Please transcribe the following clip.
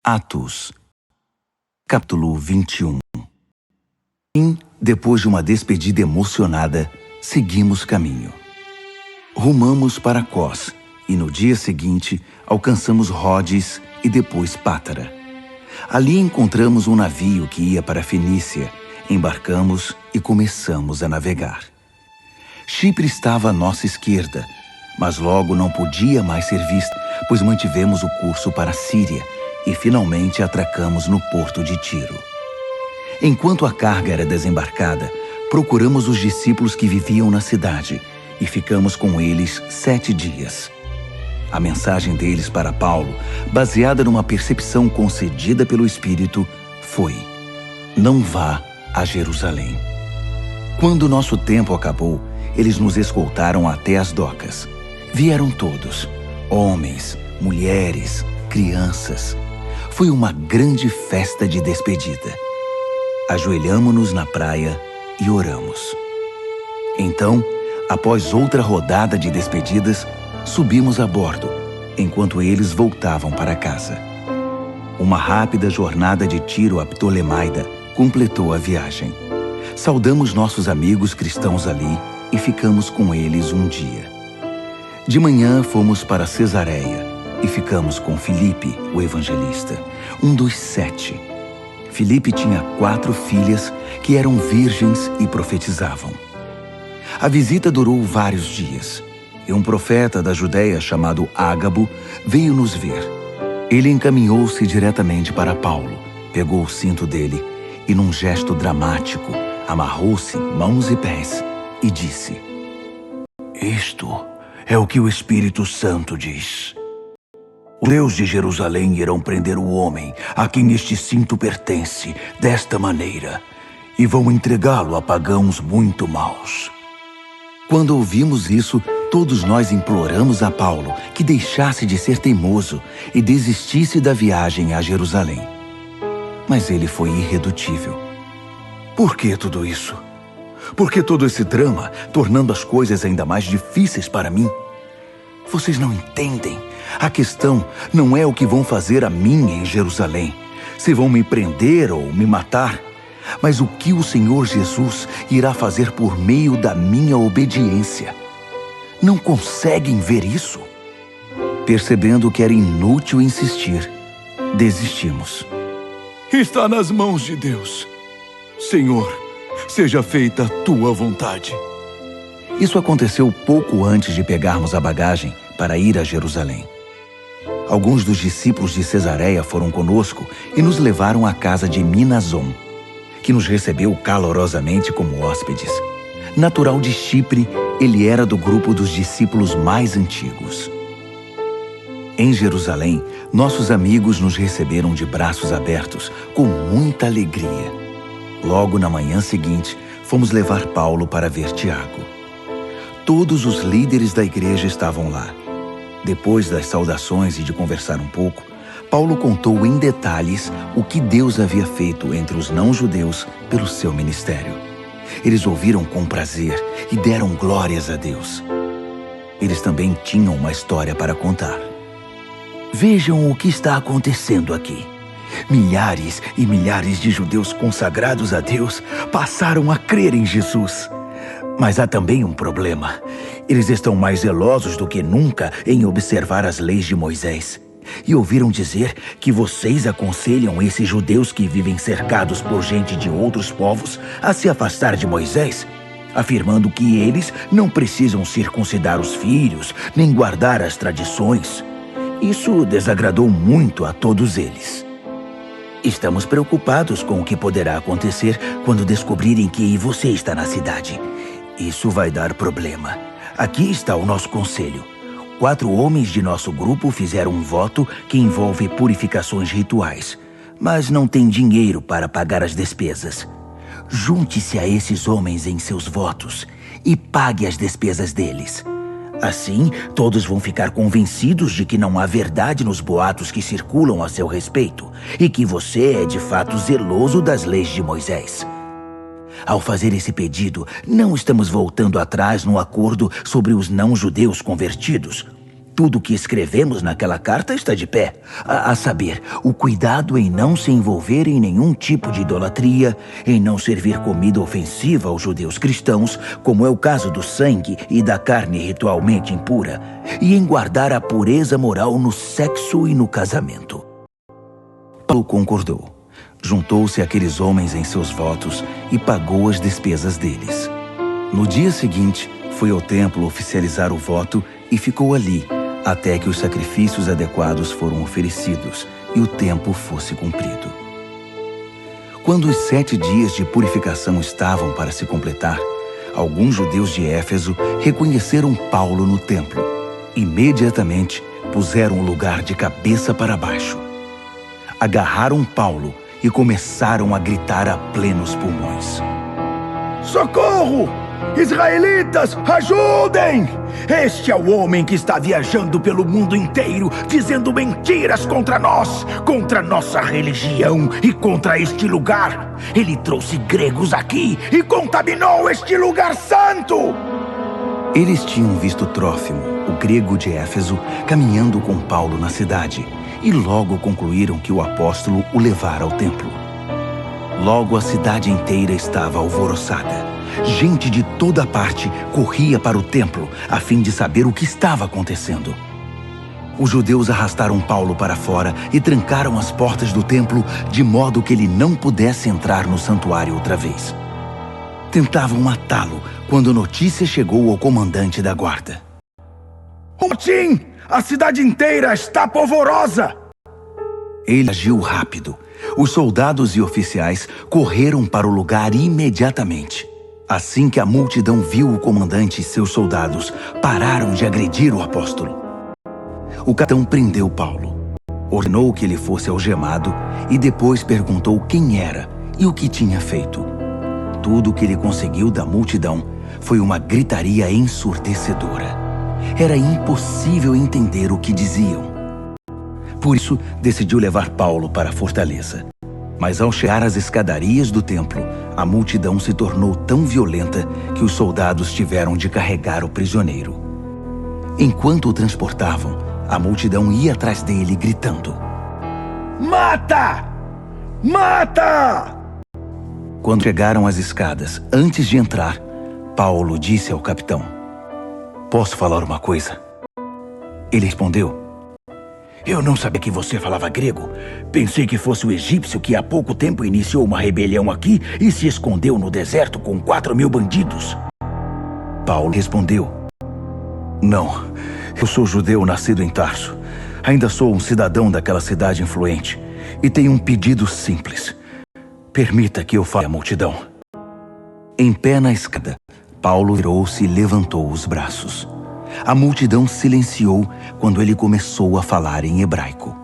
Atos, capítulo 21. Depois de uma despedida emocionada, seguimos caminho. Rumamos para Cós e no dia seguinte alcançamos Rhodes e depois Pátara. Ali encontramos um navio que ia para a Fenícia, embarcamos e começamos a navegar. Chipre estava à nossa esquerda, mas logo não podia mais ser vista, pois mantivemos o curso para a Síria e finalmente atracamos no porto de Tiro. Enquanto a carga era desembarcada, procuramos os discípulos que viviam na cidade e ficamos com eles 7 dias. A mensagem deles para Paulo, baseada numa percepção concedida pelo Espírito, foi: não vá a Jerusalém. Quando nosso tempo acabou, eles nos escoltaram até as docas. Vieram todos, homens, mulheres, crianças. Foi uma grande festa de despedida. Ajoelhamo-nos na praia e oramos. Então, após outra rodada de despedidas, subimos a bordo, enquanto eles voltavam para casa. Uma rápida jornada de Tiro a Ptolemaida completou a viagem. Saudamos nossos amigos cristãos ali e ficamos com eles um dia. De manhã fomos para Cesareia e ficamos com Filipe, o evangelista, um dos 7. Filipe tinha 4 filhas que eram virgens e profetizavam. A visita durou vários dias e um profeta da Judéia chamado Ágabo veio nos ver. Ele encaminhou-se diretamente para Paulo, pegou o cinto dele e, num gesto dramático, amarrou-se mãos e pés e disse: "Isto é o que o Espírito Santo diz. Os Deus de Jerusalém irão prender o homem a quem este cinto pertence desta maneira e vão entregá-lo a pagãos muito maus." Quando ouvimos isso, todos nós imploramos a Paulo que deixasse de ser teimoso e desistisse da viagem a Jerusalém. Mas ele foi irredutível. "Por que tudo isso? Por que todo esse drama, tornando as coisas ainda mais difíceis para mim? Vocês não entendem. A questão não é o que vão fazer a mim em Jerusalém, se vão me prender ou me matar, mas o que o Senhor Jesus irá fazer por meio da minha obediência. Não conseguem ver isso?" Percebendo que era inútil insistir, desistimos. "Está nas mãos de Deus. Senhor, seja feita a tua vontade." Isso aconteceu pouco antes de pegarmos a bagagem para ir a Jerusalém. Alguns dos discípulos de Cesareia foram conosco e nos levaram à casa de Minason, que nos recebeu calorosamente como hóspedes. Natural de Chipre, ele era do grupo dos discípulos mais antigos. Em Jerusalém, nossos amigos nos receberam de braços abertos, com muita alegria. Logo na manhã seguinte, fomos levar Paulo para ver Tiago. Todos os líderes da igreja estavam lá. Depois das saudações e de conversar um pouco, Paulo contou em detalhes o que Deus havia feito entre os não-judeus pelo seu ministério. Eles ouviram com prazer e deram glórias a Deus. Eles também tinham uma história para contar. "Vejam o que está acontecendo aqui. Milhares e milhares de judeus consagrados a Deus passaram a crer em Jesus. Mas há também um problema. Eles estão mais zelosos do que nunca em observar as leis de Moisés. E ouviram dizer que vocês aconselham esses judeus que vivem cercados por gente de outros povos a se afastar de Moisés, afirmando que eles não precisam circuncidar os filhos nem guardar as tradições. Isso desagradou muito a todos eles. Estamos preocupados com o que poderá acontecer quando descobrirem que você está na cidade. Isso vai dar problema. Aqui está o nosso conselho. 4 homens de nosso grupo fizeram um voto que envolve purificações rituais, mas não tem dinheiro para pagar as despesas. Junte-se a esses homens em seus votos e pague as despesas deles. Assim, todos vão ficar convencidos de que não há verdade nos boatos que circulam a seu respeito e que você é de fato zeloso das leis de Moisés. Ao fazer esse pedido, não estamos voltando atrás no acordo sobre os não-judeus convertidos. Tudo que escrevemos naquela carta está de pé. A saber, o cuidado em não se envolver em nenhum tipo de idolatria, em não servir comida ofensiva aos judeus cristãos, como é o caso do sangue e da carne ritualmente impura, e em guardar a pureza moral no sexo e no casamento. Paulo concordou. Juntou-se àqueles homens em seus votos e pagou as despesas deles. No dia seguinte, foi ao templo oficializar o voto e ficou ali, até que os sacrifícios adequados foram oferecidos e o tempo fosse cumprido. Quando os 7 dias de purificação estavam para se completar, alguns judeus de Éfeso reconheceram Paulo no templo. Imediatamente, puseram o lugar de cabeça para baixo. Agarraram Paulo e começaram a gritar a plenos pulmões: Socorro! Israelitas, ajudem! Este é o homem que está viajando pelo mundo inteiro, dizendo mentiras contra nós, contra nossa religião e contra este lugar. Ele trouxe gregos aqui e contaminou este lugar santo! Eles tinham visto Trófimo, o grego de Éfeso, caminhando com Paulo na cidade, e logo concluíram que o apóstolo o levara ao templo. Logo a cidade inteira estava alvoroçada. Gente de toda parte corria para o templo a fim de saber o que estava acontecendo. Os judeus arrastaram Paulo para fora e trancaram as portas do templo de modo que ele não pudesse entrar no santuário outra vez. Tentavam matá-lo quando notícia chegou ao comandante da guarda. Motim! A cidade inteira está polvorosa! Ele agiu rápido. Os soldados e oficiais correram para o lugar imediatamente. Assim que a multidão viu o comandante e seus soldados, pararam de agredir o apóstolo. O capitão prendeu Paulo, ordenou que ele fosse algemado e depois perguntou quem era e o que tinha feito. Tudo o que ele conseguiu da multidão foi uma gritaria ensurdecedora. Era impossível entender o que diziam. Por isso, decidiu levar Paulo para a fortaleza. Mas ao chegar às escadarias do templo, a multidão se tornou tão violenta que os soldados tiveram de carregar o prisioneiro. Enquanto o transportavam, a multidão ia atrás dele gritando: Mata! Mata! Quando chegaram às escadas, antes de entrar, Paulo disse ao capitão: Posso falar uma coisa? Ele respondeu: Eu não sabia que você falava grego. Pensei que fosse o egípcio que há pouco tempo iniciou uma rebelião aqui e se escondeu no deserto com 4.000 bandidos. Paulo respondeu: Não, eu sou judeu nascido em Tarso. Ainda sou um cidadão daquela cidade influente e tenho um pedido simples. Permita que eu fale à multidão. Em pé na escada, Paulo virou-se e levantou os braços. A multidão silenciou quando ele começou a falar em hebraico.